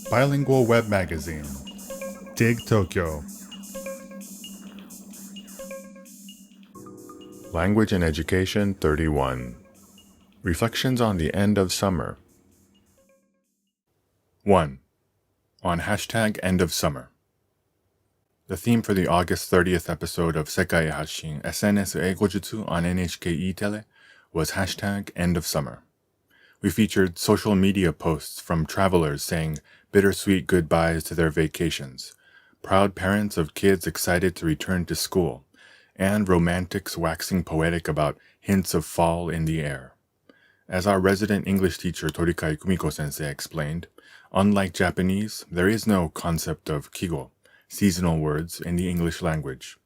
Bilingual web magazine, Dig Tokyo. Language and Education 31. Reflections on the End of Summer. 1. On hashtag End of Summer. The theme for the August 30th episode of Sekai Hasshin SNS Eigojutsu on NHK E-Tele was hashtag End of Summer. We featured social media posts from travelers saying bittersweet goodbyes to their vacations, proud parents of kids excited to return to school, and romantics waxing poetic about hints of fall in the air. As our resident English teacher Torikai Kumiko-sensei explained, unlike Japanese, there is no concept of kigo, seasonal words, in the English language.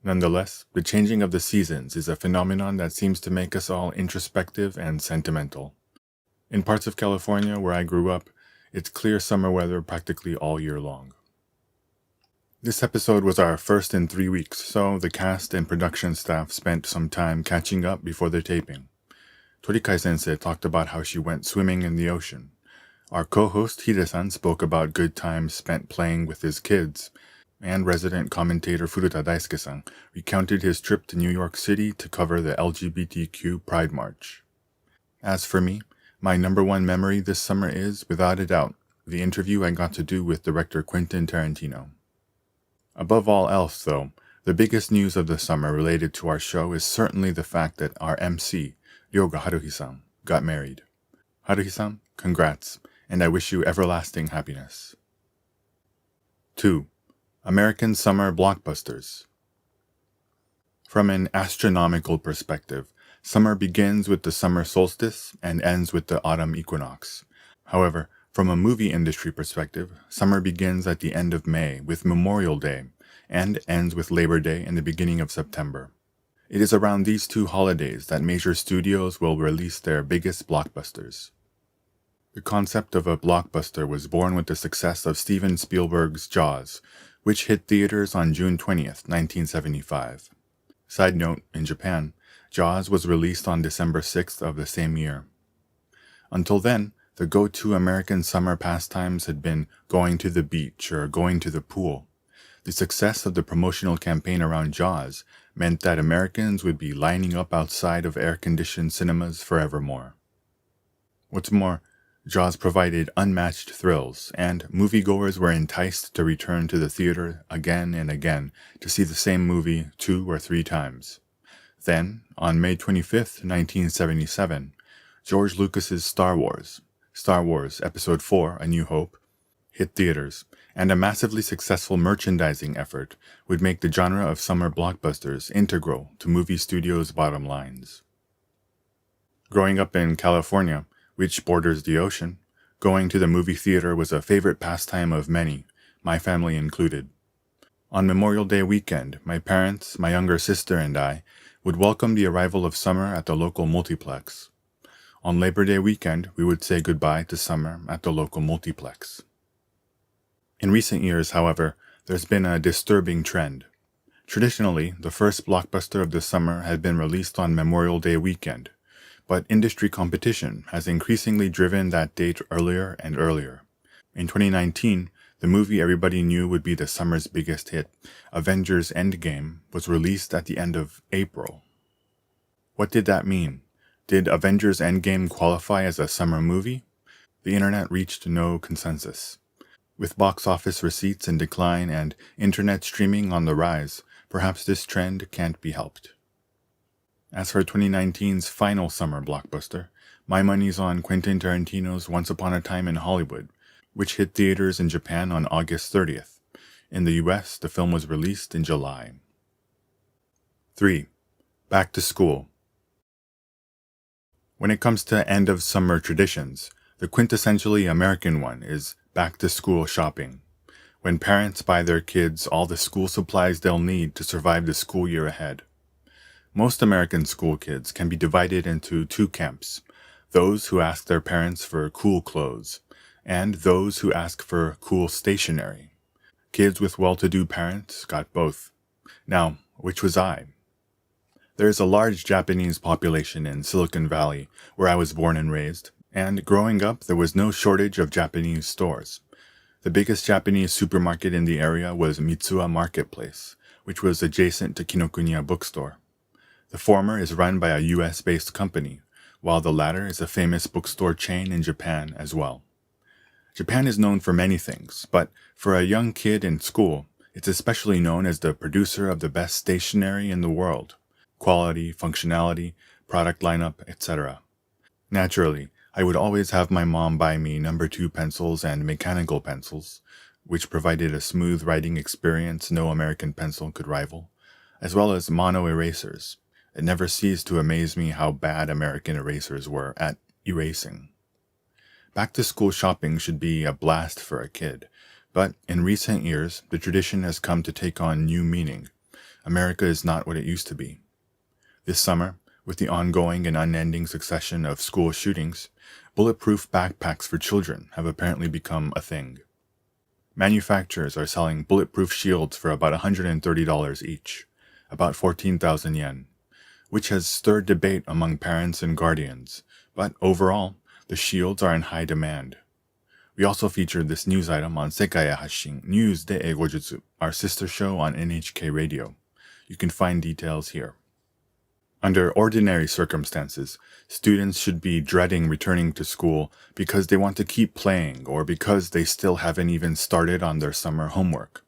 Nonetheless, the changing of the seasons is a phenomenon that seems to make us all introspective and sentimental. In parts of California where I grew up, it's clear summer weather practically all year long. This episode was our first in 3 weeks, so the cast and production staff spent some time catching up before the taping. Torikai-sensei talked about how she went swimming in the ocean. Our co-host Hide-san spoke about good times spent playing with his kids, and resident commentator Furuta Daisuke-san recounted his trip to New York City to cover the LGBTQ Pride March. As for me, my number one memory this summer is, without a doubt, the interview I got to do with director Quentin Tarantino. Above all else, though, the biggest news of the summer related to our show is certainly the fact that our MC, Ryoga Haruhi-san, got married. Haruhi-san, congrats, and I wish you everlasting happiness. 2. American Summer Blockbusters. From an astronomical perspective, summer begins with the summer solstice and ends with the autumn equinox. However, from a movie industry perspective, summer begins at the end of May with Memorial Day and ends with Labor Day in the beginning of September. It is around these two holidays that major studios will release their biggest blockbusters. The concept of a blockbuster was born with the success of Steven Spielberg's Jaws, which hit theaters on June 20th, 1975. Side note, in Japan, Jaws was released on December 6th of the same year. Until then, the go-to American summer pastimes had been going to the beach or going to the pool. The success of the promotional campaign around Jaws meant that Americans would be lining up outside of air-conditioned cinemas forevermore. What's more, Jaws provided unmatched thrills, and moviegoers were enticed to return to the theater again and again to see the same movie 2 or 3 times. Then, on May 25, 1977, George Lucas's Star Wars Episode IV, A New Hope, hit theaters, and a massively successful merchandising effort would make the genre of summer blockbusters integral to movie studios' bottom lines. Growing up in California, which borders the ocean, going to the movie theater was a favorite pastime of many, my family included. On Memorial Day weekend, my parents, my younger sister, and I would welcome the arrival of summer at the local multiplex. On Labor Day weekend, we would say goodbye to summer at the local multiplex. In recent years, however, there's been a disturbing trend. Traditionally, the first blockbuster of the summer had been released on Memorial Day weekend, but industry competition has increasingly driven that date earlier and earlier. In 2019, the movie everybody knew would be the summer's biggest hit, Avengers Endgame, was released at the end of April. What did that mean? Did Avengers Endgame qualify as a summer movie? The internet reached no consensus. With box office receipts in decline and internet streaming on the rise, perhaps this trend can't be helped. As for 2019's final summer blockbuster, my money's on Quentin Tarantino's Once Upon a Time in Hollywood, which hit theaters in Japan on August 30th. In the US, the film was released in July. 3. Back to School. When it comes to end-of-summer traditions, the quintessentially American one is back-to-school shopping, when parents buy their kids all the school supplies they'll need to survive the school year ahead. Most American school kids can be divided into 2 camps, those who ask their parents for cool clothes, and those who ask for cool stationery. Kids with well-to-do parents got both. Now, which was I? There is a large Japanese population in Silicon Valley, where I was born and raised, and growing up there was no shortage of Japanese stores. The biggest Japanese supermarket in the area was Mitsuwa Marketplace, which was adjacent to Kinokuniya bookstore. The former is run by a US-based company, while the latter is a famous bookstore chain in Japan as well. Japan is known for many things, but for a young kid in school, it's especially known as the producer of the best stationery in the world. Quality, functionality, product lineup, etc. Naturally, I would always have my mom buy me No. 2 pencils and mechanical pencils, which provided a smooth writing experience no American pencil could rival, as well as mono erasers. It never ceased to amaze me how bad American erasers were at erasing. Back-to-school shopping should be a blast for a kid, but in recent years, the tradition has come to take on new meaning. America is not what it used to be. This summer, with the ongoing and unending succession of school shootings, bulletproof backpacks for children have apparently become a thing. Manufacturers are selling bulletproof shields for about $130 each, about 14,000 yen, which has stirred debate among parents and guardians, but overall, the shields are in high demand. We also featured this news item on Sekai Hashin News de Eigojutsu, our sister show on NHK Radio. You can find details here. Under ordinary circumstances, students should be dreading returning to school because they want to keep playing or because they still haven't even started on their summer homework.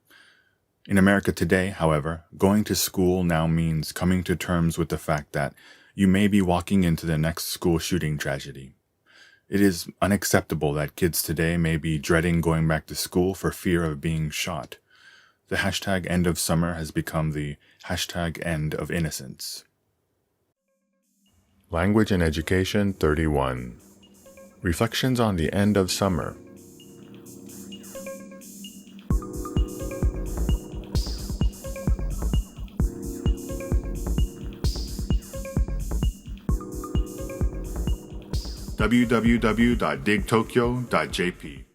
In America today, however, going to school now means coming to terms with the fact that you may be walking into the next school shooting tragedy. It is unacceptable that kids today may be dreading going back to school for fear of being shot. The hashtag end of summer has become the hashtag end of innocence. Language and Education 31. Reflections on the end of summer. www.digtokyo.jp